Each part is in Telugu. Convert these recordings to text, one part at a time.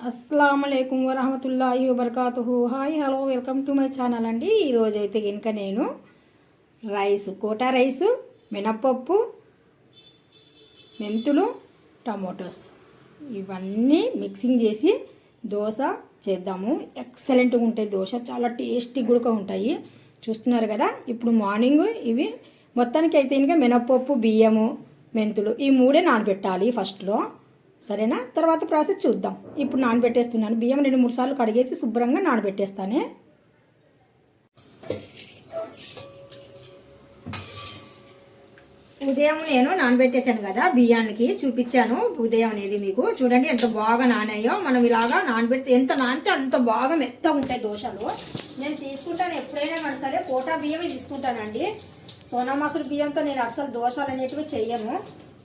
అస్సలాముఅలైకుం వరహమతుల్లాహి వబర్కాతుహు. Hi hello welcome to my channel అండి. ఈరోజు అయితే కనుక నేను కోటా రైసు, మినప్పప్పు, మెంతులు, టమోటోస్ ఇవన్నీ మిక్సింగ్ చేసి దోశ చేద్దాము. ఎక్సలెంట్గా ఉంటాయి దోశ, చాలా టేస్టీగా కూడా ఉంటాయి. చూస్తున్నారు కదా. ఇప్పుడు మార్నింగ్ ఇవి మొత్తానికి అయితే కనుక మినప్పప్పు, బియ్యము, మెంతులు ఈ మూడే నానబెట్టాలి ఫస్ట్లో, సరేనా? తర్వాత ప్రాసెస్ చూద్దాం. ఇప్పుడు నానబెట్టేస్తున్నాను. బియ్యం 2-3 సార్లు కడిగేసి శుభ్రంగా నానబెట్టేస్తానే. ఉదయం నేను నానబెట్టేశాను కదా, బియ్యానికి చూపించాను ఉదయం అనేది మీకు. చూడండి ఎంత బాగా నానాయో. మనం ఇలాగా నానబెడితే ఎంత నానితే అంత బాగా మెత్తగా ఉంటాయి దోశలు. నేను తీసుకుంటాను ఎప్పుడైనా కానీ సరే కోటా బియ్యమే తీసుకుంటానండి. సోనా మసూరి బియ్యంతో నేను అస్సలు దోశలు అనేటివి చెయ్యను.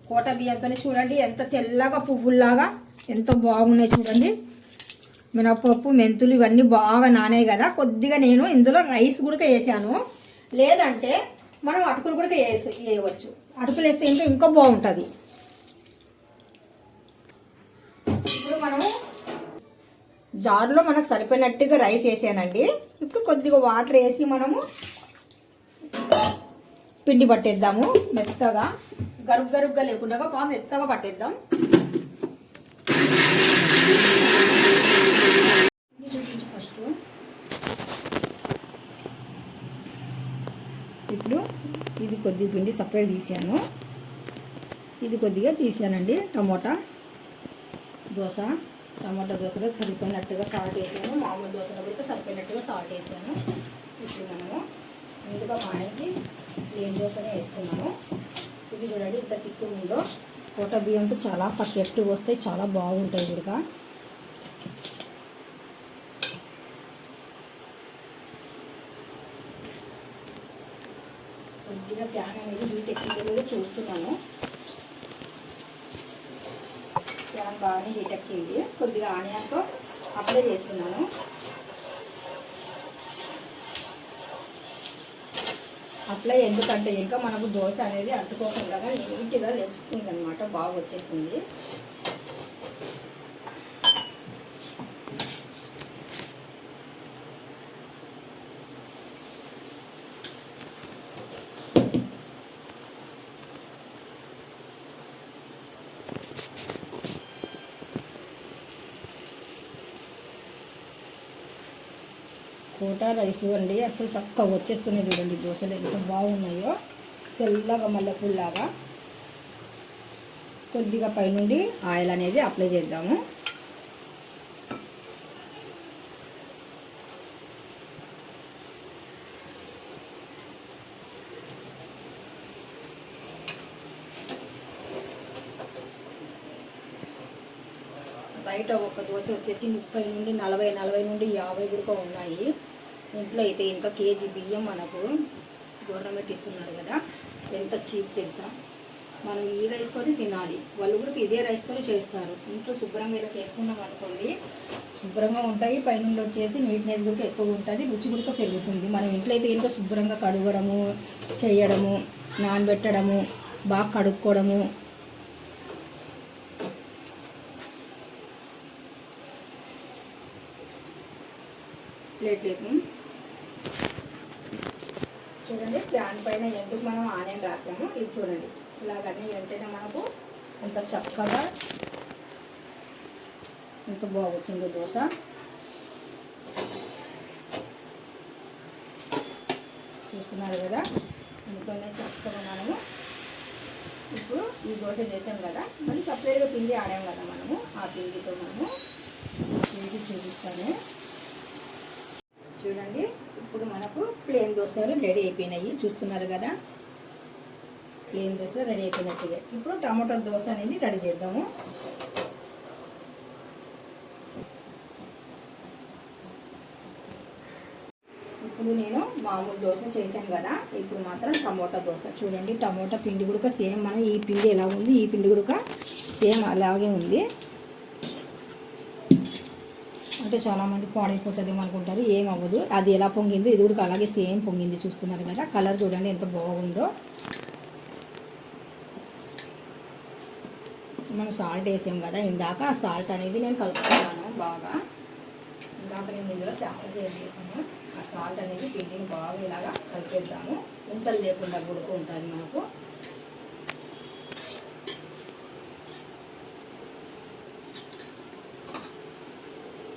కోటా బియ్యంతోనే చూడండి ఎంత తెల్లగా పువ్వుల్లాగా ఎంత బాగున్నాయి చూడండి. మినపప్పు, మెంతులు ఇవన్నీ బాగా నానాయి కదా. కొద్దిగా నేను ఇందులో రైస్ కూడా వేసాను, లేదంటే మనం అటుకులు కూడా వేయవచ్చు. అటుకులు వేస్తే ఇంకా బాగుంటుంది. ఇప్పుడు మనము జార్లో మనకు సరిపోయినట్టుగా రైస్ వేసానండి. ఇప్పుడు కొద్దిగా వాటర్ వేసి మనము పిండి పట్టేద్దాము. మెత్తగా గరుగ్గా లేకుండా బాగా మెత్తగా పట్టేద్దాం. ఫస్ట్ ఇప్పుడు ఇది కొద్దిగా పిండి సపరేట్ తీసాను, ఇది కొద్దిగా తీసానండి. టమోటా దోశలో సరిపోయినట్టుగా సాల్ట్ వేసాను. మామూలు దోశలో కూడా సరిపోయినట్టుగా సాల్ట్ వేసాను. ఇప్పుడు మనము ముందుగా మా ఆయనకి ప్లేన్ దోశనే వేసుకున్నాము. ఇది చూడండి ఇంత తిక్కు ఉందో. కోటా బియ్యంతో చాలా పర్ఫెక్ట్గా వస్తాయి, చాలా బాగుంటాయి కూడా. కొద్దిగా ప్యాన్ అనేది హీట్ ఎక్కిందో చూస్తున్నాను. ప్యాన్ బాగానే హీట్ ఎక్కింది. కొద్దిగా ఆనియన్తో అప్లై చేస్తున్నాను. అప్లై ఎందుకంటే ఇంకా మనకు దోశ అనేది అంటుకోకుండా నీట్గా లేస్తుంది అనమాట, బాగా వచ్చేస్తుంది. కోటా రైస్ అండి అసలు చక్కగా వచ్చేస్తున్నాయి చూడండి. దోశలు ఎంత బాగున్నాయో, తెల్లగా మల్లెపూల్లాగా. కొద్దిగా పైనుండి ఆయిల్ అనేది అప్లై చేద్దాము. బయట ఒక దోశ వచ్చేసి 30 నుండి 40 నుండి 50 కూడా ఉన్నాయి. ఇంట్లో అయితే ఇంకా కేజీ బియ్యం మనకు గవర్నమెంట్ ఇస్తున్నాడు కదా, ఎంత చీప్ తెలుసా. మనం ఈ రైస్తోనే తినాలి. వాళ్ళు కూడా ఇదే రైస్తోనే చేస్తారు. ఇంట్లో శుభ్రంగా ఇలా చేసుకున్నాం అనుకోండి, శుభ్రంగా ఉంటాయి. పైనుండి వచ్చేసి నీట్నెస్ కూడా ఎక్కువ ఉంటుంది, రుచి కూడా పెరుగుతుంది. మనం ఇంట్లో అయితే ఇంకా శుభ్రంగా కడగడము, చేయడము, నానబెట్టడము, బాగా కడుక్కోవడము. ప్లేట్ చూడండి. ప్యాన్ పైన ఎందుకు మనం ఆనియన్ రాసాము, ఇది చూడండి. ఇలాగన్నీ ఉంటేనే మనకు ఎంత చక్కగా ఎంత బాగొచ్చిందో దోశ. చూస్తున్నారు కదా. ఇంట్లోనే చక్కగా మనము ఇప్పుడు ఈ దోశ చేసాం కదా, మళ్ళీ సపరేట్గా పిండి ఆడాము కదా మనము. ఆ పిండితో మనము చేసి చూపిస్తాను చూడండి. ఇప్పుడు మనకు ప్లేన్ దోశలు రెడీ అయిపోయినాయి. చూస్తున్నారు కదా, ప్లేన్ దోశ రెడీ అయిపోయినట్టుగా. ఇప్పుడు టమాటో దోశ అనేది రెడీ చేద్దాము. ఇప్పుడు నేను మామూలు దోశ చేశాను కదా, ఇప్పుడు మాత్రం టమోటా దోశ. చూడండి టమోటా పిండి కూడా సేమ్ మనం ఈ పిండి ఎలా ఉంది, ఈ పిండి కూడా సేమ్ అలాగే ఉంది. అంటే చాలామంది పాడైపోతుంది అనుకుంటారు, ఏమవ్వదు. అది ఎలా పొంగిందో ఇది కూడా అలాగే సేమ్ పొంగింది. చూస్తున్నారు కదా, కలర్ చూడండి ఎంత బాగుందో. మనం సాల్ట్ వేసాం కదా ఇందాక, ఆ సాల్ట్ అనేది నేను కలుపుతున్నాను బాగా. ఇందాక నేను ఇందులో సాల్ట్ వేసేసాను. ఆ సాల్ట్ అనేది పిండిని బాగా ఇలాగా కలిపేద్దాము. ఉంటలు లేకుండా ఉడుకు ఉంటుంది మనకు.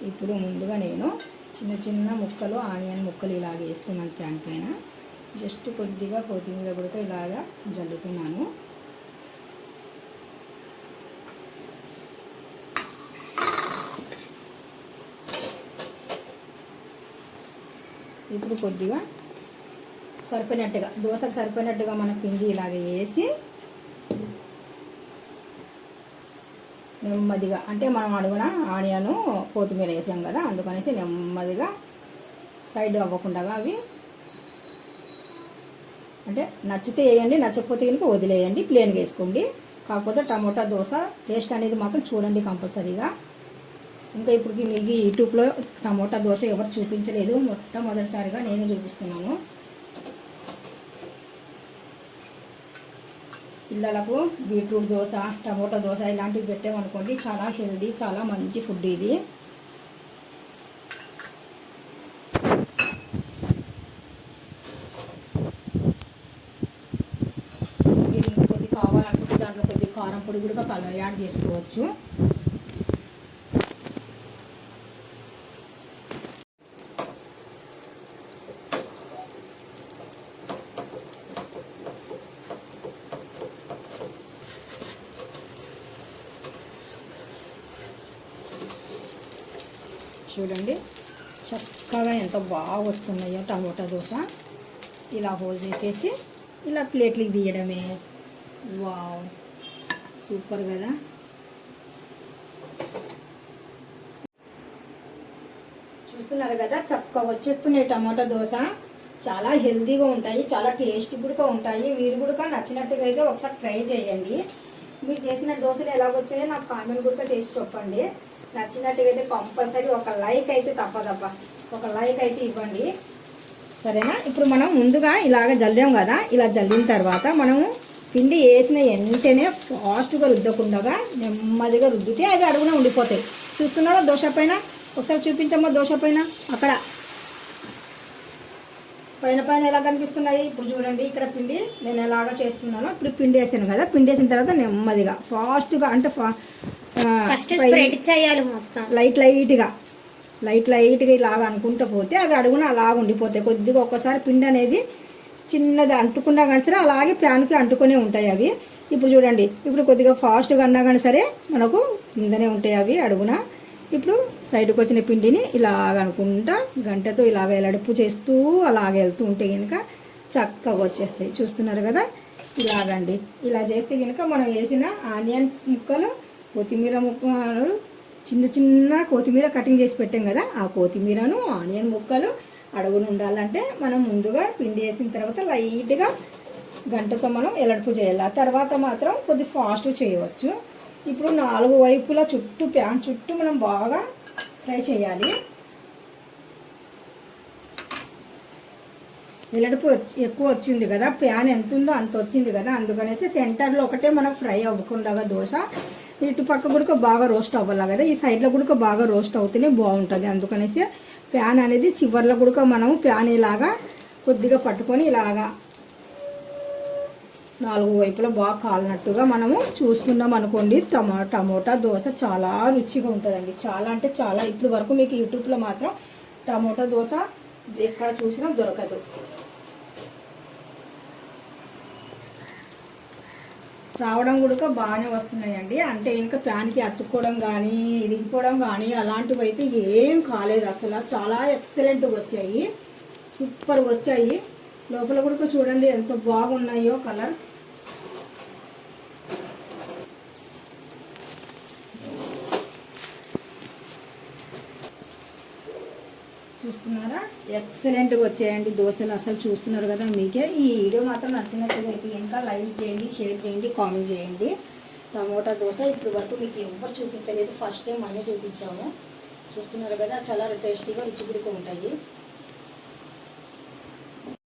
ఇప్పుడు ముందుగా నేను చిన్న చిన్న ముక్కలు ఆనియన్ ముక్కలు ఇలాగ వేస్తున్నాను ప్యాన్ పైన. జస్ట్ కొద్దిగా కొత్తిమీర కూడా ఇలాగా జల్లుతున్నాను. ఇప్పుడు కొద్దిగా సరిపోయినట్టుగా, దోశకు సరిపోయినట్టుగా మన పిండి ఇలాగ వేసి నెమ్మదిగా, అంటే మనం అడుగున ఆనియన్ కొత్తిమీర వేసాం కదా, అందుకనేసి నెమ్మదిగా సైడ్ అవ్వకుండా అవి అంటే నచ్చితే వేయండి, నచ్చకపోతే కనుక వదిలేయండి, ప్లేన్గా వేసుకోండి. కాకపోతే టమోటా దోశ టేస్ట్ అనేది మాత్రం చూడండి కంపల్సరీగా. ఇంకా ఇప్పుడు మీకు యూట్యూబ్లో టమోటా దోశ ఎవరు చూపించలేదు, మొట్టమొదటిసారిగా నేనే చూపిస్తున్నాను. పిల్లలకు బీట్రూట్ దోశ, టమోటా దోశ ఇలాంటివి పెట్టామనుకోండి, చాలా హెల్దీ, చాలా మంచి ఫుడ్ ఇది. మీరు ఇంకొద్ది కావాలనుకుంటే దాంట్లో కొద్ది కారం పొడి కూడా యాడ్ చేసుకోవచ్చు. చూడండి చక్కగా ఎంత బాగా వస్తున్నాయో టమోటా దోశ. ఇలా హోల్ చేసేసి ఇలా ప్లేట్లకి తీయడమే. వావ్, సూపర్ కదా. చూస్తున్నారు కదా చక్కగా వచ్చేస్తున్నాయి టమోటా దోశ. చాలా హెల్తీగా ఉంటాయి, చాలా టేస్టీ కూడా ఉంటాయి. మీరు కూడా నచ్చినట్టుగా అయితే ఒకసారి ట్రై చేయండి. మీరు చేసిన దోశలు ఎలాగొచ్చాయో నాకు కామెంట్ కూడా చేసి చెప్పండి. నచ్చినట్టుగా అయితే కంపల్సరీ ఒక లైక్ అయితే తప్పదబ్బా, ఒక లైక్ అయితే ఇవ్వండి, సరేనా. ఇప్పుడు మనం ముందుగా ఇలాగ జల్లాం కదా, ఇలా జల్లిన తర్వాత మనము పిండి వేసిన వెంటనే ఫాస్ట్గా రుద్దకుండా నెమ్మదిగా రుద్దితే అవి అడుగున ఉండిపోతాయి. చూస్తున్నారా దోశ పైన, ఒకసారి చూపించమ్మా దోశ పైన, అక్కడ పైన పైన ఎలా కనిపిస్తున్నాయి. ఇప్పుడు చూడండి ఇక్కడ పిండి నేను ఎలాగా చేస్తున్నానో. ఇప్పుడు పిండి వేసాను కదా, పిండి వేసిన తర్వాత నెమ్మదిగా ఫాస్ట్గా, అంటే లైట్ లైట్గా ఇలాగా అనుకుంటూ పోతే అవి అడుగున అలాగ ఉండిపోతాయి. కొద్దిగా ఒక్కసారి పిండి అనేది చిన్నది అంటుకున్నా కానీ సరే అలాగే ప్యాన్కి అంటుకునే ఉంటాయి అవి. ఇప్పుడు చూడండి, ఇప్పుడు కొద్దిగా ఫాస్ట్గా అన్నా కానీ సరే మనకు కిందనే ఉంటాయి అవి అడుగున. ఇప్పుడు సైడ్కి వచ్చిన పిండిని ఇలాగ అనుకుంటా గంటతో ఇలాగ ఎలడుపు చేస్తూ అలాగ వెళ్తూ ఉంటే కనుక చక్కగా వచ్చేస్తాయి. చూస్తున్నారు కదా ఇలాగండి. ఇలా చేస్తే కనుక మనం వేసిన ఆనియన్ ముక్కలు, కొత్తిమీర ముక్కలు, చిన్న చిన్న కొత్తిమీర కటింగ్ చేసి పెట్టాం కదా, ఆ కొత్తిమీరను ఆనియన్ ముక్కలు అడుగును ఉండాలంటే మనం ముందుగా పిండి వేసిన తర్వాత లైట్గా గంటతో మనం ఎలడుపు చేయాలి. ఆ తర్వాత మాత్రం కొద్ది ఫాస్ట్గా చేయవచ్చు. ఇప్పుడు 4 వైపులా చుట్టూ ప్యాన్ చుట్టూ మనం బాగా ఫ్రై చేయాలి. వెల్లడిపు ఎక్కువ వచ్చింది కదా, ప్యాన్ ఎంత ఉందో అంత వచ్చింది కదా, అందుకనేసి సెంటర్లో ఒకటే మనకు ఫ్రై అవ్వకుండా దోశ ఇటు పక్క కూడా బాగా రోస్ట్ అవ్వాలి కదా, ఈ సైడ్లో కూడా బాగా రోస్ట్ అవుతూనే బాగుంటుంది. అందుకనేసి ప్యాన్ అనేది చివర్లో కూడా మనము ప్యాన్ ఇలాగా కొద్దిగా పట్టుకొని ఇలాగా 4 వైపులా బాగా కాలినట్టుగా మనము చూసుకున్నాం అనుకోండి, టమోటా దోశ చాలా రుచిగా ఉంటుందండి. చాలా అంటే చాలా. ఇప్పుడు వరకు మీకు యూట్యూబ్లో మాత్రం టమోటా దోశ ఎక్కడ చూసినా దొరకదు. రావడం కూడా బాగానే వస్తున్నాయండి. అంటే ఇంకా ప్యాన్కి అతుక్కోవడం కానీ ఇరిగిపోవడం కానీ అలాంటివి అయితే ఏం కాలేదు అసలు. చాలా ఎక్సలెంట్గా వచ్చాయి, సూపర్ వచ్చాయి. లోపల కూడా చూడండి ఎంత బాగున్నాయో కలర్. చూస్తున్నారా ఎక్సలెంట్గా వచ్చాయండి దోశలు అసలు. చూస్తున్నారు కదా మీకే. ఈ వీడియో మాత్రం నచ్చినట్టుగా అయితే ఇంకా లైక్ చేయండి, షేర్ చేయండి, కామెంట్ చేయండి. టమోటా దోశ ఇప్పుడు వరకు మీకు ఎవరు చూపించలేదు, ఫస్ట్ టైం మనమే చూపించాము. చూస్తున్నారు కదా చాలా టేస్టీగా రుచిగా ఉంటాయి.